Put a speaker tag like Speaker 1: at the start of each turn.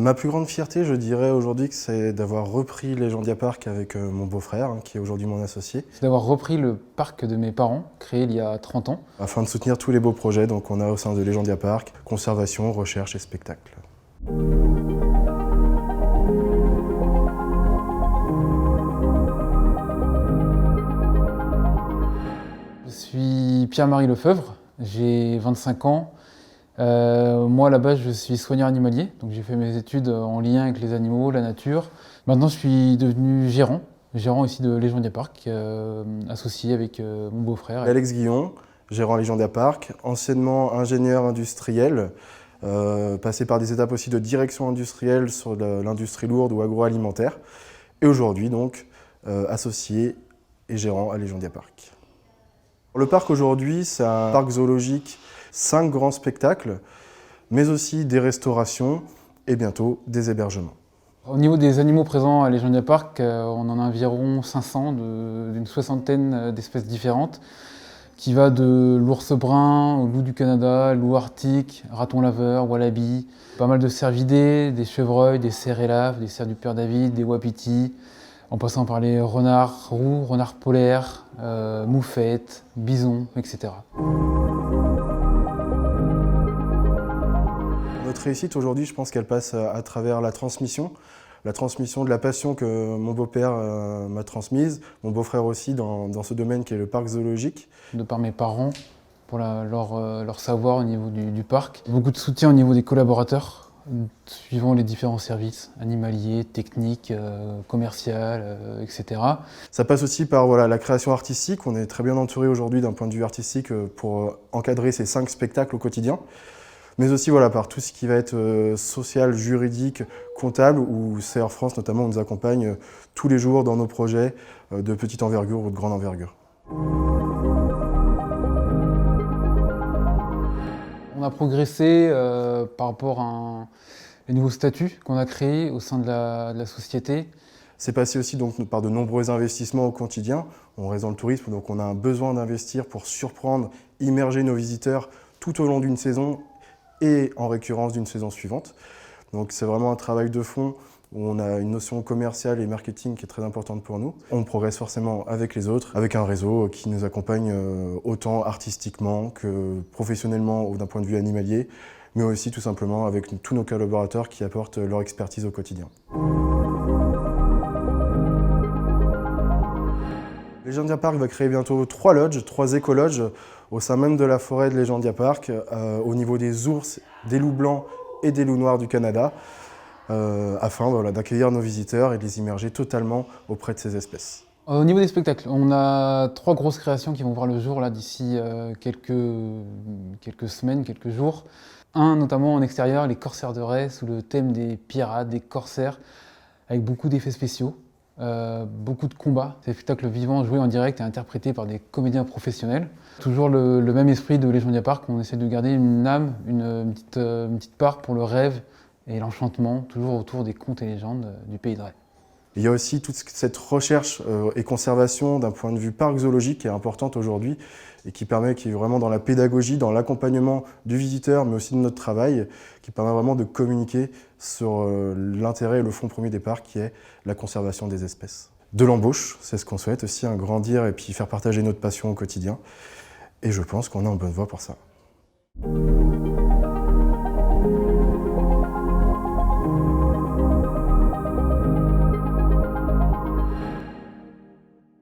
Speaker 1: Ma plus grande fierté, je dirais aujourd'hui que c'est d'avoir repris Legendia Park avec mon beau-frère, qui est aujourd'hui mon associé.
Speaker 2: C'est d'avoir repris le parc de mes parents, créé il y a 30 ans.
Speaker 1: Afin de soutenir tous les beaux projets qu'on a au sein de Legendia Park, conservation, recherche et spectacle.
Speaker 2: Je suis Pierre-Marie Lefebvre, j'ai 25 ans. Moi, à la base, je suis soigneur animalier, donc j'ai fait mes études en lien avec les animaux, la nature. Maintenant, je suis devenu gérant ici de Legendia Park, associé avec mon beau-frère.
Speaker 1: Alex Guillon, gérant Legendia Park, anciennement ingénieur industriel, passé par des étapes aussi de direction industrielle sur l'industrie lourde ou agroalimentaire, et aujourd'hui donc associé et gérant à Legendia Park. Le parc aujourd'hui, c'est un parc zoologique, 5 grands spectacles, mais aussi des restaurations et bientôt des hébergements.
Speaker 2: Au niveau des animaux présents à Legendia Park, on en a environ 500 d'une soixantaine d'espèces différentes, qui va de l'ours brun au loup du Canada, loup arctique, raton laveur, wallaby, pas mal de cervidés, des chevreuils, des cerfs élaves, des cerfs du Père David, des wapitis, en passant par les renards roux, renards polaires, moufettes, bisons, etc.
Speaker 1: Notre réussite aujourd'hui, je pense qu'elle passe à travers la transmission de la passion que mon beau-père m'a transmise, mon beau-frère aussi dans ce domaine qui est le parc zoologique.
Speaker 2: De par mes parents, pour leur savoir au niveau du parc. Beaucoup de soutien au niveau des collaborateurs, suivant les différents services, animaliers, techniques, commercial, etc.
Speaker 1: Ça passe aussi par la création artistique. On est très bien entouré aujourd'hui d'un point de vue artistique pour encadrer ces 5 spectacles au quotidien. Mais aussi par tout ce qui va être social, juridique, comptable, où CR France notamment nous accompagne tous les jours dans nos projets de petite envergure ou de grande envergure.
Speaker 2: On a progressé par rapport à les nouveaux statuts qu'on a créés au sein de la société.
Speaker 1: C'est passé aussi donc par de nombreux investissements au quotidien. On reste dans le tourisme, donc on a un besoin d'investir pour surprendre, immerger nos visiteurs tout au long d'une saison et en récurrence d'une saison suivante. Donc c'est vraiment un travail de fond où on a une notion commerciale et marketing qui est très importante pour nous. On progresse forcément avec les autres, avec un réseau qui nous accompagne autant artistiquement que professionnellement ou d'un point de vue animalier, mais aussi tout simplement avec tous nos collaborateurs qui apportent leur expertise au quotidien. Legendia Park va créer bientôt 3 lodges, 3 éco-lodges au sein même de la forêt de Legendia Park, au niveau des ours, des loups blancs et des loups noirs du Canada, afin d'accueillir nos visiteurs et de les immerger totalement auprès de ces espèces.
Speaker 2: Au niveau des spectacles, on a 3 grosses créations qui vont voir le jour d'ici quelques semaines, quelques jours. Un notamment en extérieur, les Corsaires de Ray, sous le thème des pirates, des corsaires, avec beaucoup d'effets spéciaux. Beaucoup de combats, des spectacles vivants joués en direct et interprétés par des comédiens professionnels. Toujours le même esprit de Legendia Park, on essaie de garder une âme, une petite part pour le rêve et l'enchantement, toujours autour des contes et légendes du pays de Ray.
Speaker 1: Il y a aussi toute cette recherche et conservation d'un point de vue parc zoologique qui est importante aujourd'hui et qui est vraiment dans la pédagogie, dans l'accompagnement du visiteur, mais aussi de notre travail, qui permet vraiment de communiquer sur l'intérêt et le fond premier des parcs, qui est la conservation des espèces. De l'embauche, c'est ce qu'on souhaite aussi, grandir et puis faire partager notre passion au quotidien. Et je pense qu'on est en bonne voie pour ça.